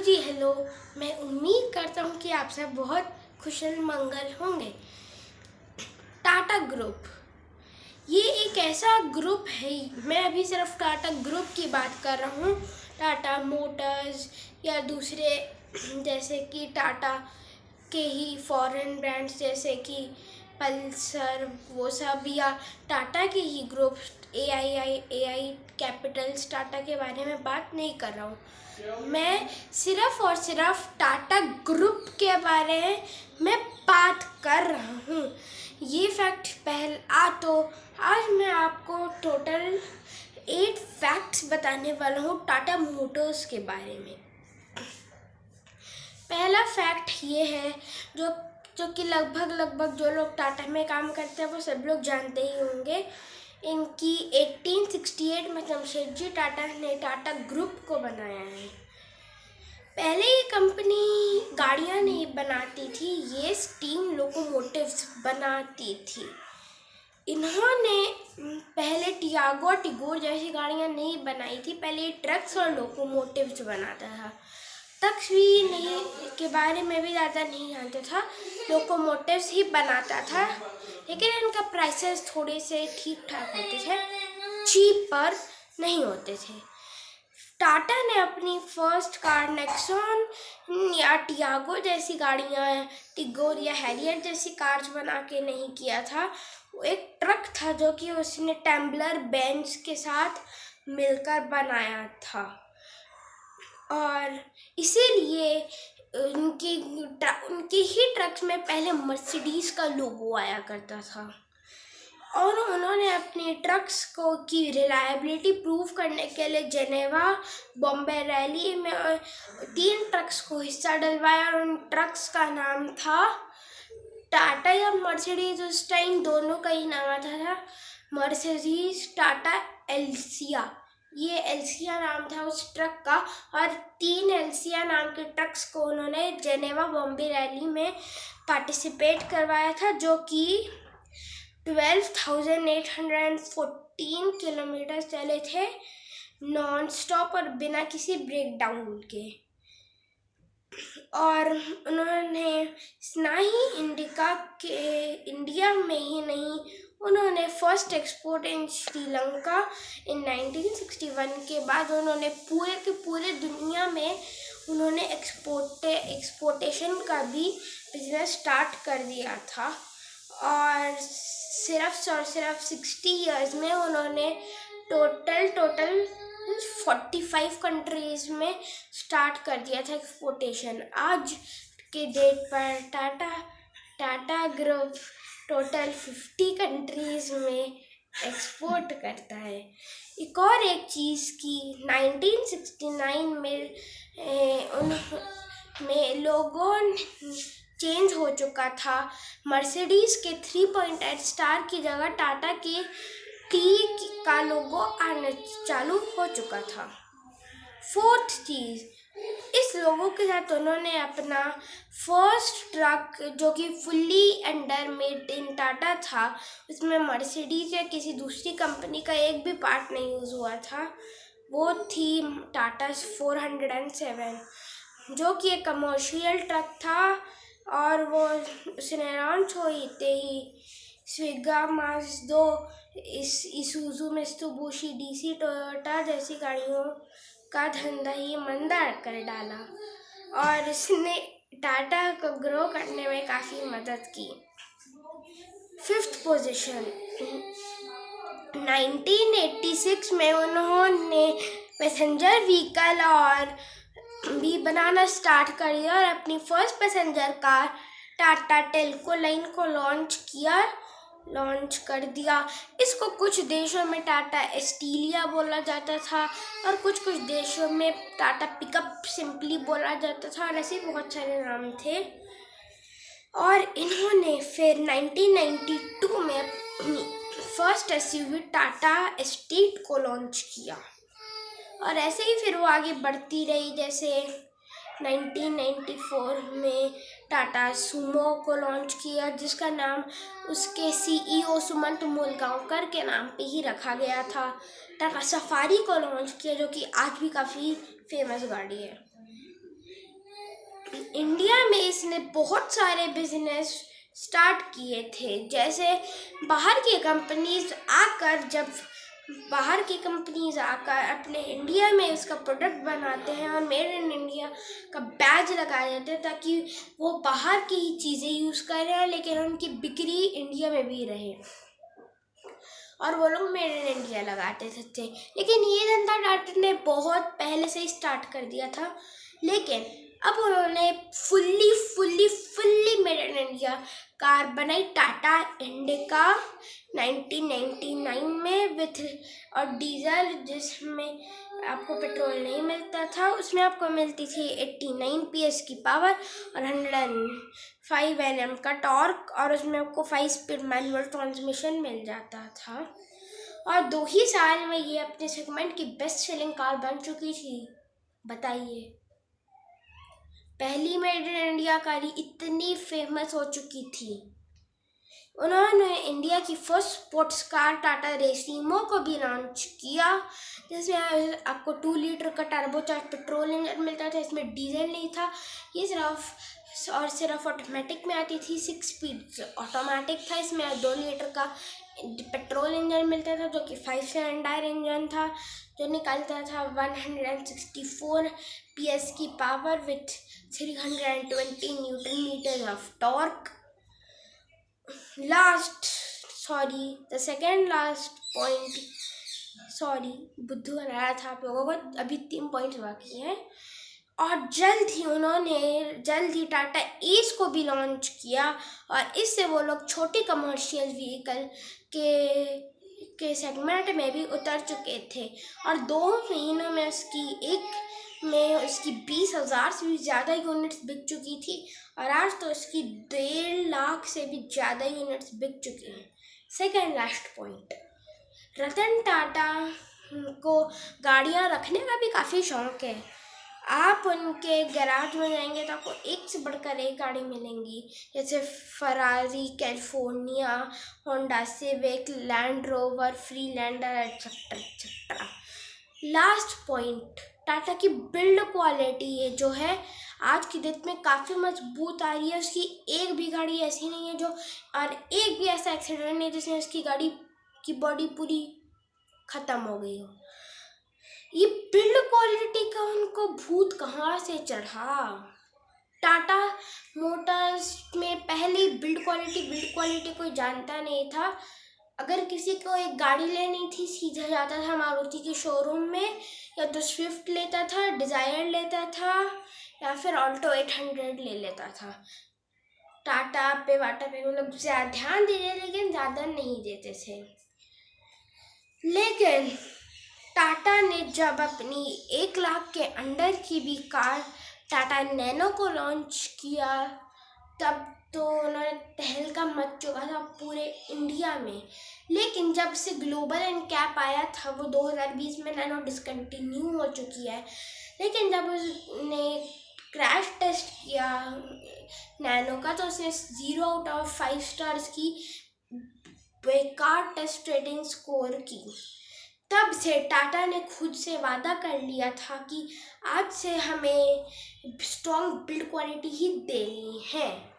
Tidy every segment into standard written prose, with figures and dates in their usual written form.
जी hello. मैं उम्मीद करता हूँ कि आप सब बहुत खुशल मंगल होंगे। टाटा ग्रुप ये एक ऐसा ग्रुप है, मैं अभी सिर्फ टाटा ग्रुप की बात कर रहा हूँ। टाटा मोटर्स या दूसरे जैसे कि टाटा के ही फॉरेन ब्रांड्स जैसे कि पल्सर वो सब, या टाटा के ही group A I capitals Tata के बारे में बात नहीं कर रहा हूँ। मैं सिर्फ और सिर्फ टाटा ग्रुप के बारे में बात कर रहा हूँ। ये फैक्ट तो आज मैं आपको टोटल 8 फैक्ट्स बताने वाला हूँ टाटा मोटर्स के बारे में। पहला फैक्ट ये है जो कि लगभग जो लोग टाटा में काम करते हैं वो सब लोग जानते ही होंगे। इनकी 1868 में जमशेदजी टाटा ने टाटा ग्रुप को बनाया है। पहले ये कंपनी गाड़ियाँ नहीं बनाती थी, ये स्टीम लोकोमोटिव्स बनाती थी। इन्होंने पहले टियागो और टिगोर जैसी गाड़ियाँ नहीं बनाई थी, पहले ये ट्रक्स और लोकोमोटिव्स बनाता था। तक भी नहीं के बारे में भी ज़्यादा नहीं जानता था, लोकोमोटिव्स ही बनाता था। लेकिन इनका प्राइसेस थोड़े से ठीक ठाक होते थे, चीप पर नहीं होते थे। टाटा ने अपनी फर्स्ट कार नेक्सॉन या टियागो जैसी गाड़ियाँ, टिगोर या हैरियर जैसी कार्स बना के नहीं किया था। वो एक ट्रक था जो कि उसने टेम्बलर बेंज के साथ मिलकर बनाया था, और इसीलिए उनके ही ट्रक्स में पहले मर्सिडीज का लोगो आया करता था। और उन्होंने अपने ट्रक्स की रिलायबिलिटी प्रूव करने के लिए जेनेवा बॉम्बे रैली में 3 ट्रक्स को हिस्सा डलवाया, और उन ट्रक्स का नाम था टाटा या मर्सिडीज। उस टाइम दोनों का ही नाम आता था, मर्सिडीज टाटा एल्सिया। ये एल्सिया नाम था उस ट्रक का, और 3 एल्सिया नाम के ट्रक्स को उन्होंने जेनेवा बॉम्बे रैली में पार्टिसिपेट करवाया था, जो कि 12,814 किलोमीटर चले थे नॉन स्टॉप और बिना किसी ब्रेक डाउन के। और उन्होंने ना ही इंडिया में ही नहीं, उन्होंने फर्स्ट एक्सपोर्ट इन श्रीलंका इन 1961 के बाद उन्होंने पूरे के पूरे दुनिया में उन्होंने एक्सपोर्टेशन का भी बिजनेस स्टार्ट कर दिया था। और सिर्फ 60 इयर्स में उन्होंने टोटल 45 कंट्रीज़ में स्टार्ट कर दिया था एक्सपोर्टेशन। आज के डेट पर टाटा ग्रुप टोटल 50 कंट्रीज़ में एक्सपोर्ट करता है। एक चीज़ की 1969 में लोगों चेंज हो चुका था। मर्सिडीज के 3.8 स्टार की जगह टाटा के टी का लोगो आना चालू हो चुका था। 4th चीज़, इस लोगो के साथ उन्होंने अपना फर्स्ट ट्रक जो कि fully under made in Tata था, उसमें मर्सिडीज या किसी दूसरी कंपनी का एक भी पार्ट नहीं यूज़ हुआ था, वो थी टाटा 407, जो कि एक कमर्शियल ट्रक था। और वो उसने लॉन्च हुई ही स्विगा Mazda Isuzu Mitsubishi DC Toyota जैसी गाड़ियों का धंधा ही मंदा कर डाला, और इसने टाटा को ग्रो करने में काफ़ी मदद की। 5th पोजीशन, 1986 में उन्होंने पैसेंजर व्हीकल और भी बनाना स्टार्ट कर दिया और अपनी first passenger car Tata Telco line को लॉन्च कर दिया। इसको कुछ देशों में टाटा एस्टीलिया बोला जाता था, और कुछ देशों में टाटा पिकअप सिंपली बोला जाता था, और ऐसे बहुत सारे नाम थे। और इन्होंने फिर 1992 में अपनी फर्स्ट एसयूवी टाटा एस्टेट को लॉन्च किया, और ऐसे ही फिर वो आगे बढ़ती रही। जैसे 1994 में टाटा सुमो को लॉन्च किया, जिसका नाम उसके CEO सुमंत मूलगांवकर के नाम पे ही रखा गया था। टाटा सफारी को लॉन्च किया, जो कि आज भी काफ़ी फेमस गाड़ी है। इंडिया में इसने बहुत सारे बिजनेस स्टार्ट किए थे। जैसे बाहर की कंपनीज आकर अपने इंडिया में इसका प्रोडक्ट बनाते हैं और मेड इन इंडिया का बैज लगा देते हैं, ताकि वो बाहर की ही चीज़ें यूज़ कर रहे हैं लेकिन उनकी बिक्री इंडिया में भी रहे और वो लोग मेड इन इंडिया लगाते थे। लेकिन ये धंधा टाटा ने बहुत पहले से ही स्टार्ट कर दिया था, लेकिन अब उन्होंने fully made in India car बनाई टाटा इंडिका 1999 में विथ और डीजल, जिसमें आपको पेट्रोल नहीं मिलता था। उसमें आपको मिलती थी 89 PS की पावर और 105 Nm का टॉर्क, और उसमें आपको 5 स्पीड मैनुअल ट्रांसमिशन मिल जाता था। और 2 ही साल में ये अपने सेगमेंट की बेस्ट सेलिंग कार बन चुकी थी। बताइए, पहली मेड इन इंडिया कार इतनी फेमस हो चुकी थी। उन्होंने इंडिया की फर्स्ट स्पोर्ट्स कार टाटा रेसिमो को भी लॉन्च किया, जिसमें आपको 2 लीटर का टर्बोचार्ज पेट्रोल इंजन मिलता था। इसमें डीजल नहीं था, ये सिर्फ ऑटोमेटिक में आती थी। 6 स्पीड ऑटोमेटिक था। इसमें 2 लीटर का पेट्रोल इंजन मिलता था, जो कि 5 सिलेंडर इंजन था, जो निकालता था 164 PS की power with 320 newton metre of torque. बुद्धू बना रहा था आप लोगों को। अभी 3 पॉइंट्स बाकी हैं। और जल्द ही टाटा एस को भी लॉन्च किया, और इससे वो लोग छोटे कमर्शियल व्हीकल के सेगमेंट में भी उतर चुके थे। और 2 महीनों में उसकी 20,000 से भी ज़्यादा यूनिट्स बिक चुकी थी, और आज तो उसकी 1.5 लाख से भी ज़्यादा यूनिट्स बिक चुकी हैं। Second last point, Ratan Tata को गाड़ियाँ रखने का भी काफ़ी शौक है। आप उनके गैराज में जाएंगे तो आपको एक से बढ़कर एक गाड़ी मिलेंगी, जैसे Ferrari, California, Honda civic, land rover, Freelander etcetera. Last point, Tata की बिल्ड क्वालिटी जो है आज की डेट में काफ़ी मजबूत आ रही है। उसकी एक भी गाड़ी ऐसी नहीं है और एक भी ऐसा एक्सीडेंट नहीं जिसमें उसकी गाड़ी की बॉडी पूरी ख़त्म हो गई हो। ये बिल्ड क्वालिटी का उनको भूत कहाँ से चढ़ा? टाटा मोटर्स में पहले बिल्ड क्वालिटी कोई जानता नहीं था। अगर किसी को एक गाड़ी लेनी थी, सीधा जाता था मारुति के शोरूम में, या तो स्विफ्ट लेता था, डिज़ायर लेता था, या फिर ऑल्टो 800 ले लेता था। टाटा पे मतलब ध्यान दे रहे, लेकिन ज़्यादा नहीं देते थे। लेकिन टाटा ने जब अपनी 1 लाख के अंडर की भी कार टाटा नैनो को लॉन्च किया, तब तो उन्होंने तहलका मच चुका था पूरे इंडिया में। लेकिन जब से ग्लोबल एनकैप आया था, वो 2020 में नैनो डिसकंटिन्यू हो चुकी है। लेकिन जब उसने क्रैश टेस्ट किया नैनो का, तो उसने 0/5 स्टार्स की बेकार टेस्ट रेटिंग स्कोर की। तब से टाटा ने खुद से वादा कर लिया था कि आज से हमें स्ट्रॉन्ग बिल्ड क्वालिटी ही देनी है।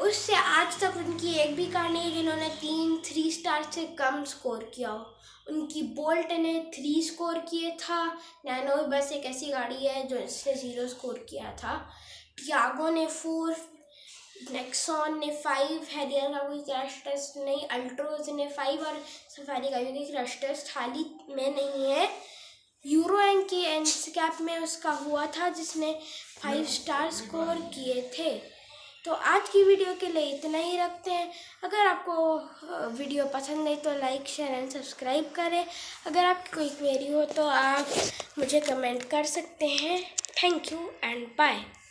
उससे आज तक उनकी एक भी कार नहीं जिन्होंने 3 स्टार से कम स्कोर किया हो। उनकी बोल्ट ने 3 स्कोर किए था। नैनो बस एक ऐसी गाड़ी है जो इसने 0 स्कोर किया था। टियागो ने 4, नेक्सॉन ने 5, हैरियर का कोई क्रैश टेस्ट नहीं, अल्ट्रोज ने 5 और सफारी का भी क्रैश टेस्ट हाल ही में नहीं है। यूरो एनकैप में उसका हुआ था, जिसने 5 स्टार स्कोर किए थे। तो आज की वीडियो के लिए इतना ही रखते हैं। अगर आपको वीडियो पसंद आई तो लाइक, शेयर एंड सब्सक्राइब करें। अगर आपकी कोई क्वेरी हो तो आप मुझे कमेंट कर सकते हैं। Thank you and bye.